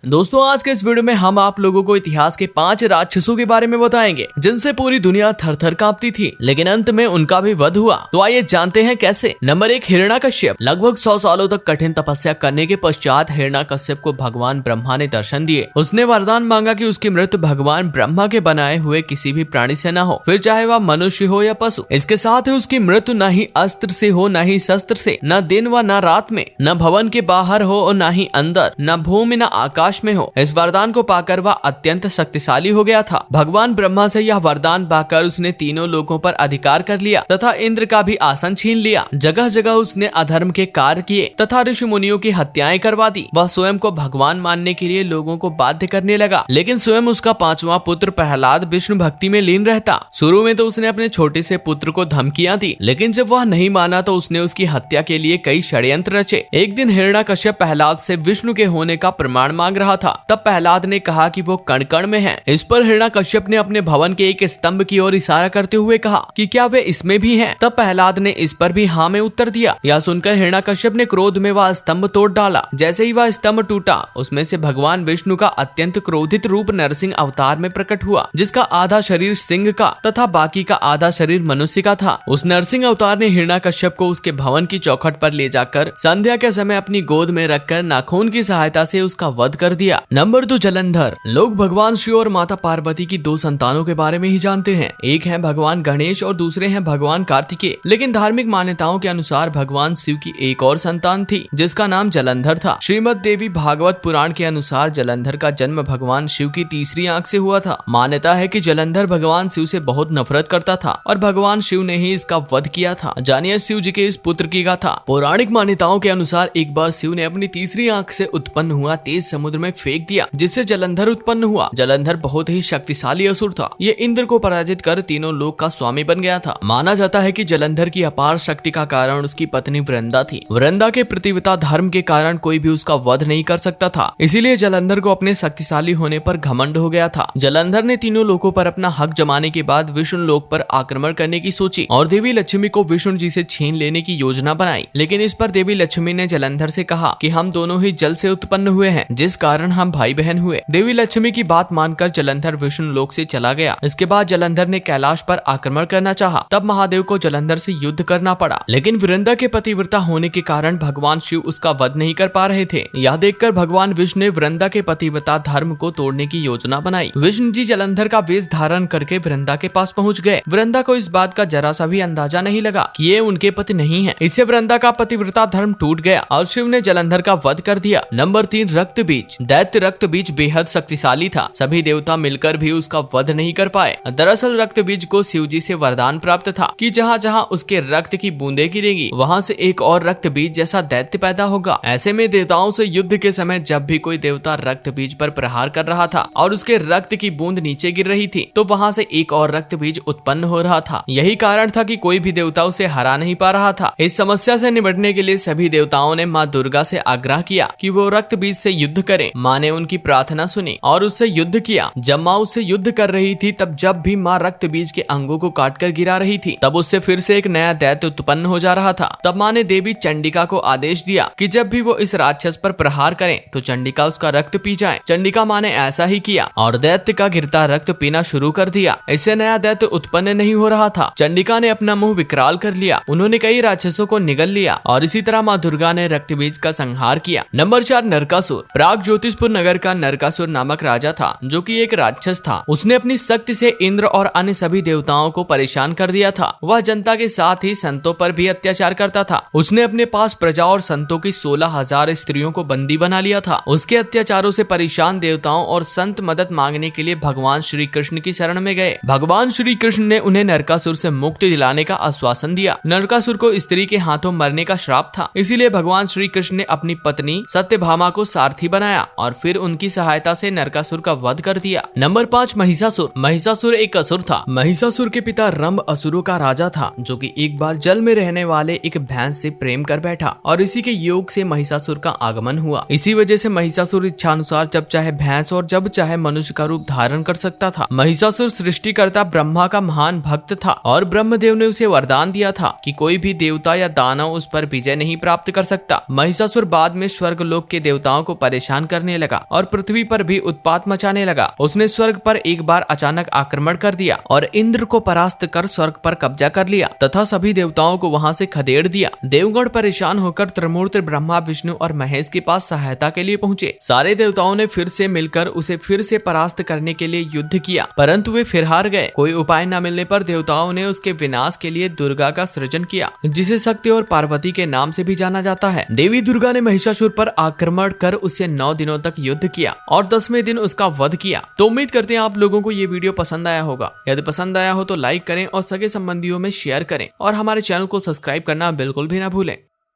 दोस्तों आज के इस वीडियो में हम आप लोगों को इतिहास के 5 राक्षसों के बारे में बताएंगे जिनसे पूरी दुनिया थर थर कांपती थी, लेकिन अंत में उनका भी वध हुआ। तो आइए जानते हैं कैसे। नंबर 1, हिरण्यकश्यप। लगभग 100 सालों तक कठिन तपस्या करने के पश्चात हिरण्यकश्यप को भगवान ब्रह्मा ने दर्शन दिए। उसने वरदान मांगा कि उसकी मृत्यु भगवान ब्रह्मा के बनाए हुए किसी भी प्राणी से न हो, फिर चाहे वह मनुष्य हो या पशु। इसके साथ ही उसकी मृत्यु न ही अस्त्र से हो, न ही शस्त्र से, न दिन व न रात में, न भवन के बाहर हो और न ही अंदर, न भूमि न आकाश में हो। इस वरदान को पाकर वह अत्यंत शक्तिशाली हो गया था। भगवान ब्रह्मा से यह वरदान पाकर उसने तीनों लोकों पर अधिकार कर लिया तथा इंद्र का भी आसन छीन लिया। जगह जगह उसने अधर्म के कार्य किए तथा ऋषि मुनियों की हत्याएं करवा दी। वह स्वयं को भगवान मानने के लिए लोगों को बाध्य करने लगा, लेकिन स्वयं उसका 5वां पुत्र प्रहलाद विष्णु भक्ति में लीन रहता। शुरू में तो उसने अपने छोटे से पुत्र को धमकियां दी, लेकिन जब वह नहीं माना तो उसने उसकी हत्या के लिए कई षड्यंत्र रचे। एक दिन हिरण्यकश्यप प्रहलाद से विष्णु के होने का प्रमाण मांग रहा था। तब प्रहलाद ने कहा कि वो कण कण में है। इस पर हिरण्यकश्यप ने अपने भवन के एक स्तंभ की ओर इशारा करते हुए कहा कि क्या वे इसमें भी हैं? तब प्रहलाद ने इस पर भी हाँ में उत्तर दिया। यह सुनकर हिरण्यकश्यप ने क्रोध में वह स्तंभ तोड़ डाला। जैसे ही वह स्तंभ टूटा, उसमें से भगवान विष्णु का अत्यंत क्रोधित रूप नरसिंह अवतार में प्रकट हुआ, जिसका आधा शरीर सिंह का तथा बाकी का आधा शरीर मनुष्य का था। उस नरसिंह अवतार ने हिरण्यकश्यप को उसके भवन की चौखट पर ले जाकर संध्या के समय अपनी गोद में रखकर नाखून की सहायता से उसका वध कर दिया। नंबर 2, जलंधर। लोग भगवान शिव और माता पार्वती की 2 संतानों के बारे में ही जानते हैं। एक है भगवान गणेश और दूसरे हैं भगवान कार्तिकेय। लेकिन धार्मिक मान्यताओं के अनुसार भगवान शिव की एक और संतान थी जिसका नाम जलंधर था। श्रीमद् देवी भागवत पुराण के अनुसार जलंधर का जन्म भगवान शिव की तीसरी आंख से हुआ था। मान्यता है कि जलंधर भगवान शिव से बहुत नफरत करता था और भगवान शिव ने ही इसका वध किया था। जानिए शिव जी के इस पुत्र की गाथा। पौराणिक मान्यताओं के अनुसार एक बार शिव ने अपनी तीसरी आंख से उत्पन्न हुआ तेज समुद्र में फेंक दिया, जिससे जलंधर उत्पन्न हुआ। जलंधर बहुत ही शक्तिशाली असुर था। ये इंद्र को पराजित कर तीनों लोक का स्वामी बन गया था। माना जाता है कि जलंधर की अपार शक्ति का कारण उसकी पत्नी वृंदा थी। वृंदा के प्रतिव्रता धर्म के कारण कोई भी उसका वध नहीं कर सकता था, इसीलिए जलंधर को अपने शक्तिशाली होने पर घमंड हो गया था। जलंधर ने तीनों लोकों पर अपना हक जमाने के बाद विष्णु लोक पर आक्रमण करने की सोची और देवी लक्ष्मी को विष्णु जी से छीन लेने की योजना बनाई। लेकिन इस पर देवी लक्ष्मी ने जलंधर से कहा कि हम दोनों ही जल से उत्पन्न हुए हैं, जिस कारण हम भाई बहन हुए। देवी लक्ष्मी की बात मानकर जलंधर विष्णु लोक से चला गया। इसके बाद जलंधर ने कैलाश पर आक्रमण करना चाहा। तब महादेव को जलंधर से युद्ध करना पड़ा, लेकिन वृंदा के पतिव्रता होने के कारण भगवान शिव उसका वध नहीं कर पा रहे थे। यह देखकर भगवान विष्णु ने वृंदा के पतिव्रता धर्म को तोड़ने की योजना बनाई। विष्णु जी जलंधर का वेश धारण करके वृंदा के पास पहुँच गए। वृंदा को इस बात का जरा सा भी अंदाजा नहीं लगा कि ये उनके पति नहीं है। इससे वृंदा का पतिव्रता धर्म टूट गया और शिव ने जलंधर का वध कर दिया। नंबर 3, रक्त बीज। दैत्य रक्त बीज बेहद शक्तिशाली था। सभी देवता मिलकर भी उसका वध नहीं कर पाए। दरअसल रक्त बीज को शिव जी से वरदान प्राप्त था कि जहाँ जहाँ उसके रक्त की बूंदें गिरेंगी, वहाँ से एक और रक्त बीज जैसा दैत्य पैदा होगा। ऐसे में देवताओं से युद्ध के समय जब भी कोई देवता रक्त बीज पर प्रहार कर रहा था और उसके रक्त की बूंद नीचे गिर रही थी, तो वहाँ से एक और रक्त बीज उत्पन्न हो रहा था। यही कारण था कि कोई भी देवता उसे हरा नहीं पा रहा था। इस समस्या से निपटने के लिए सभी देवताओं ने माँ दुर्गा से आग्रह किया कि वो रक्त बीज से युद्ध करें। माँ ने उनकी प्रार्थना सुनी और उससे युद्ध किया। जब माँ उससे युद्ध कर रही थी, तब जब भी माँ रक्त बीज के अंगों को काटकर गिरा रही थी, तब उससे फिर से एक नया दैत्य उत्पन्न हो जा रहा था। तब माँ ने देवी चंडिका को आदेश दिया कि जब भी वो इस राक्षस पर प्रहार करें तो चंडिका उसका रक्त पी जाए। चंडिका माँ ने ऐसा ही किया और दैत्य का गिरता रक्त पीना शुरू कर दिया। इससे नया दैत्य उत्पन्न नहीं हो रहा था। चंडिका ने अपना मुंह विकराल कर लिया। उन्होंने कई राक्षसों को निगल लिया और इसी तरह माँ दुर्गा ने रक्त बीज का संहार किया। नंबर 4, नरकासुर। प्राग ज्योतिषपुर नगर का नरकासुर नामक राजा था, जो कि एक राक्षस था। उसने अपनी शक्ति से इंद्र और अन्य सभी देवताओं को परेशान कर दिया था। वह जनता के साथ ही संतों पर भी अत्याचार करता था। उसने अपने पास प्रजा और संतों की 16,000 स्त्रियों को बंदी बना लिया था। उसके अत्याचारों से परेशान देवताओं और संत मदद मांगने के लिए भगवान श्री कृष्ण की शरण में गए। भगवान श्री कृष्ण ने उन्हें नरकासुर से मुक्ति दिलाने का आश्वासन दिया। नरकासुर को स्त्री के हाथों मरने का श्राप था, इसीलिए भगवान श्री कृष्ण ने अपनी पत्नी सत्यभामा को सारथी बनाया और फिर उनकी सहायता से नरकासुर का वध कर दिया। नंबर 5, महिषासुर। महिषासुर एक असुर था। महिषासुर के पिता रंभ असुरों का राजा था, जो कि एक बार जल में रहने वाले एक भैंस से प्रेम कर बैठा और इसी के योग से महिषासुर का आगमन हुआ। इसी वजह से महिषासुर इच्छानुसार जब चाहे भैंस और जब चाहे मनुष्य का रूप धारण कर सकता था। महिषासुर सृष्टिकर्ता ब्रह्मा का महान भक्त था और ब्रह्मदेव ने उसे वरदान दिया था कि कोई भी देवता या दानव उस पर विजय नहीं प्राप्त कर सकता। महिषासुर बाद में स्वर्ग लोक के देवताओं को परेशान करने लगा और पृथ्वी पर भी उत्पात मचाने लगा। उसने स्वर्ग पर एक बार अचानक आक्रमण कर दिया और इंद्र को परास्त कर स्वर्ग पर कब्जा कर लिया तथा सभी देवताओं को वहां से खदेड़ दिया। देवगण परेशान होकर त्रिमूर्ति ब्रह्मा, विष्णु और महेश के पास सहायता के लिए पहुंचे। सारे देवताओं ने फिर से मिलकर उसे फिर से परास्त करने के लिए युद्ध किया, परंतु वे फिर हार गए। कोई उपाय न मिलने पर देवताओं ने उसके विनाश के लिए दुर्गा का सृजन किया, जिसे शक्ति और पार्वती के नाम से भी जाना जाता है। देवी दुर्गा ने महिषासुर पर आक्रमण कर उससे 9 दिनों तक युद्ध किया और 10वें दिन उसका वध किया। तो उम्मीद करते हैं आप लोगों को ये वीडियो पसंद आया होगा। यदि पसंद आया हो तो लाइक करें और सगे संबंधियों में शेयर करें और हमारे चैनल को सब्सक्राइब करना बिल्कुल भी ना भूलें।